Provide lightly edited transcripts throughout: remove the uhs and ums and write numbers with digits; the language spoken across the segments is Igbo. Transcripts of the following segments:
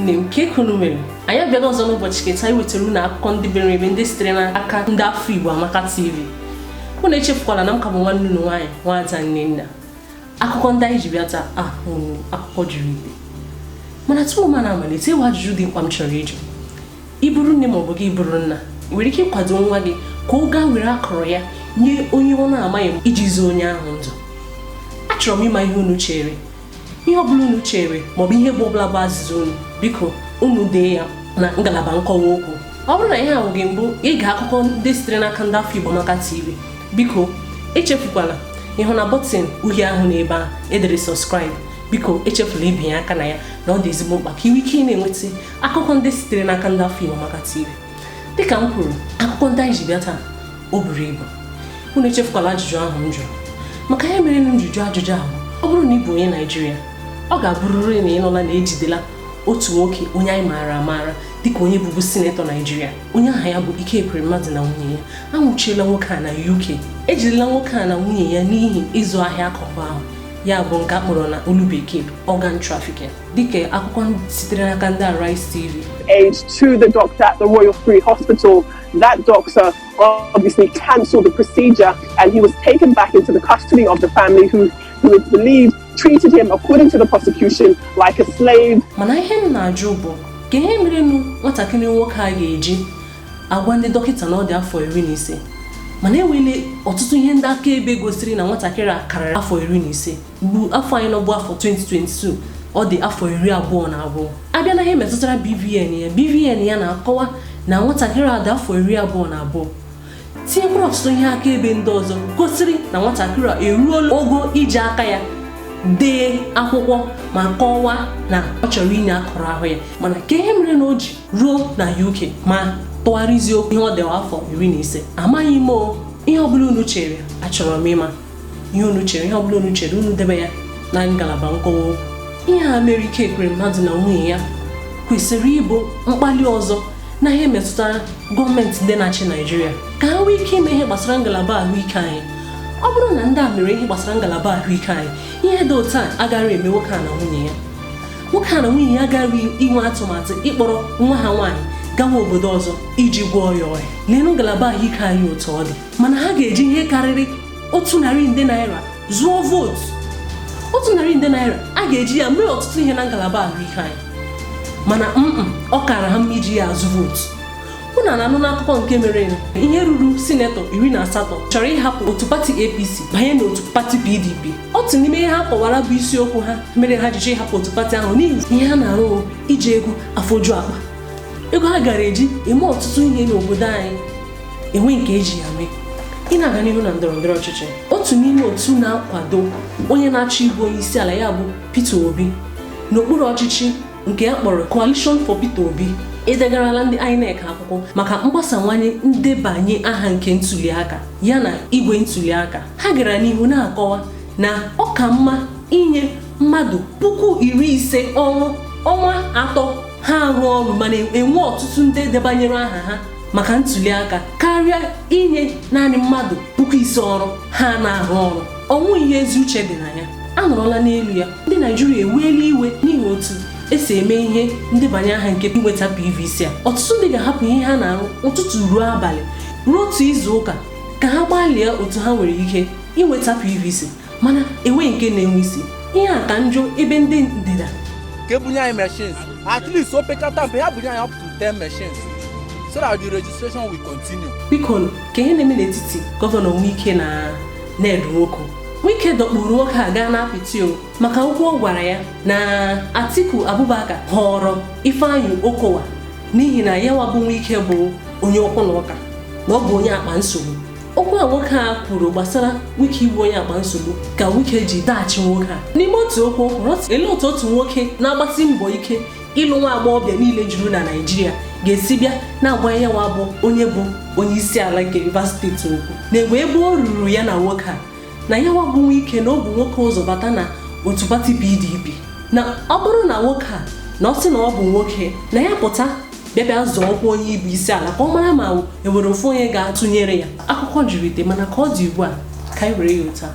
ụmụnne m ke kunu mere anyị abịala ọzọ n'ụbọchị keta iwetara unu akụkọ ndị bere ebe ndị sitere n'aka ndị afọ Igbo Amaka TV. Unu echefukwala na m ka bụ nwanne unu nwaanyị Nwada Nnenna. Akụkọ ndị anyị ji bịa taa akụkọ juru ibe. Mana tupu m na-amalite ịwa ajụjụ dị mkpa m chọrọ ịjụ. Ị bụrụ nne ma ọ bụ gị bụrụ nna, ị nwere ike ịkwado nwa gị ka ọ gaa were akọrọ ya nye onye ọ na-amaghị iji zoo onye ahụ ndụ. Achọrọ m ịma ihe unu chere. Ihe ọ bụla unu chere ma ọ bụ ihe bụ ọbụla bụ azịza unu, biko unu dee ya na ngalaba nkọwa okwu. Ọ bụrụ na ihe ahụ gị mbụ ịga akụkọ ndị sitere n'aka ndị afọ Igbo Amaka TV, biko echefukwala ịhụ na bọtịn uhie ahụ n'ebe a edere subscribe. Biko echefula ibinye aka na ya na ọ dị ezigbo mkpa ka iwe ike na-enweta akụkọ ndị sitere n'aka ndị afọ Igbo Amaka TV. Dịka m kwuru, akụkọ ndị anyị ji bịa taa o buru ibu. Unu echefukwala ajụjụ ahụ m jụrụ, maka ihe mere m ji jụọ ajụjụ ahụ. Ọ bụrụ na ị bụ onye Naịjirịa, ọ ga-abụrịrị na ị nọla na ejidela otu nwoke onye anyị maara amaara dịka onye bụbu sinetọ Naịjirịa. Onye aha ya bụ Igirigi na nwunye ya. Anwụchiela nwoke a na UK. Ejidela nwoke a na nwunye ya n'ihi ịzụ ahịa akụkụ ahụ, ya bụ nke akpọrọ na olu bekee organ trafficking. Dịka akụkọ sitere n'aka ndị Arise TV. Aid to the doctor at the Royal Free Hospital. That doctor obviously cancelled the procedure and he was taken back into the custody of the family who is believed treated him, according to the prosecution, like a slave. Mana ihe m na-ajụ bụ ka ihe mere nwatakịrị nwoke a ga-eji agwa ndị dọkịta na ọ dị afọ 15, mana enwele ọtụtụ ihe ndị akaebe gosiri na nwatakịrị a karịrị afọ 15 bụ afọ anyị nọ bụ afọ 2022, ọ dị afọ 22. Abịa na ihe metụtara BVN ya na-akọwa na nwatakịrị a dị afọ 22, tinyekwara ọtụtụ ihe akaebe ndị ọzọ gosiri na nwatakịrị a eruola ogo iji aka ya dee akwụkwọ ma kọwaa na ọ chọrọ inye akọrọ ahụ ya. Mana ka ihe mere na o ji ruo na UK ma tụgharịzie okwu ihe ọ dị afọ 15, amaghị m ihe ọbụla unu chere. Achọrọ m ịma ihe unu chere. Ihe ọbụla unu chere unu debe ya na ngalaba nkọwa okwu. Ihe a mere ike ekwere mmadụ na nwunye ya kwesịrị ịbụ mkpali ọzọ na ihe metụtara gọọmenti ndị na-achị Naịjirịa ka ha nwee ike ime ihe gbasara ngalaba ahụike anyị. Ọ bụrụ na ndị a mere ihe gbasara ngalaba ahụike anyị, ihe dị otu a agaghị eme nwoke a na nwunye ya. Nwoke a na nwunye ya agaghị inwe atụmatụ ịkpọrọ nwa ha nwaanyị gawa obodo ọzọ iji gwọọ ya ọrịa. Leenụ ngalaba ahụike anyị otu ọ dị, mana ha ga-eji ihe karịrị 100 nde naira zụọ vootu. 100 nde naira a ga-eji ya mee ọtụtụ ihe na ngalaba ahụike anyị, mana ọ kara ha mma iji ya azụ vootu. Unu na-anụ n'akụkọ nke mere ihe ruru sinetọ 18 chọrọ ịhapụ otu pati APC banye n'otu pati PDP. Otu n'ime ihe ha kọwara bụ isiokwu ha mere ha jiji ịhapụ otu pati ahụ n'ihi ihe ha na-arụ iji ego afọju akpa. Ego ha gara eji eme ọtụtụ ihe n'obodo anyị enwe nke eji ya mee. Ị na-aga n'ihu na ndọrọndọrọ ọchịchị, otu n'ime otu na-akwado onye na-achị ịbụ onye isi ala ya bụ Peter Obi n'okpuru ọchịchị nke ya kpọrọ Coalition for Peter Obi edegarala ndị INEC akwụkwọ maka mgbasawanye ndebanye aha nke ntuliaka ya na igwe ntuliaka. Ha gara n'ihu na-akọwa na ọ ka mma inye mmadụ 50,000 ọnwa 3 ha arụ ọrụ mana enwe ọtụtụ ndị debanyere aha ha maka ntuliaka karịa inye naanị mmadụ 50,000 ọrụ ha na-arụ ọrụ. Ọnwụ ihe ezi uche dị na ya anọrọla n'elu ya. Ndị Naịjirịa eweela iwe n'ihi otu esi eme ihe ndebanye aha nke inweta PVC a. Ọtụtụ ndị ga-ahapụ ihe ha na-arụ ụtụtụ ruo abalị ruo otu izu ụka ka ha gbalịa otu ha nwere ike inweta PVC, mana enweghị nke na-enwe isi. Ihe a ka njọ ebe ndị ndịda bunye anyị machines, at least opekata mpe ha bunye anyị up to 10 machines so that the registration will continue. Biko ka ihe na-eme n'etiti gọvanọ Wike na Ned Nwoko. Wike dọkpụrụ nwoke a gaa n'apịtị maka okwu ọ gwara ya na Atiku Abubakar họrọ Ifeanyi Okowa n'ihi na ya wabụ Wike bụ onye okwu na ụka na ọ bụ onye akpa nsogbu. Okwu a nwoke a kwuru gbasara Wike bụ onye akpa nsogbu ka Wike ji daghachi nwoke a. N'ime otu okwu ele otu nwoke na-agbasi mbọ ike ịlụ nwa agbọghọbịa niile juru na Naịjirịa ga-esi bịa na-agwa ya bụ onye isi ala nke Rivers steeti okwu na-egbe ebe o ruru ya na nwoke a na ya wabụ Wike na ọ bụ nwoke ụzọ bata na otu pati PDP. Na ọ bụrụ na nwoke a na ọ sị na ọ bụ nwoke na ya pụta bịa zọọ ọkwa onye ibu isi ala ka ọ mara ma enwere ofu onye ga-atụnyere ya. Akụkọ juru ite, mana ka ọ dị ugbu a ka anyị were ya ụta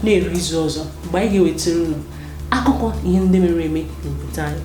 na-eru izu ọzọ mgbe anyị ga-ewetara unu akụkọ ihe ndị mere eme n'obodo anyị.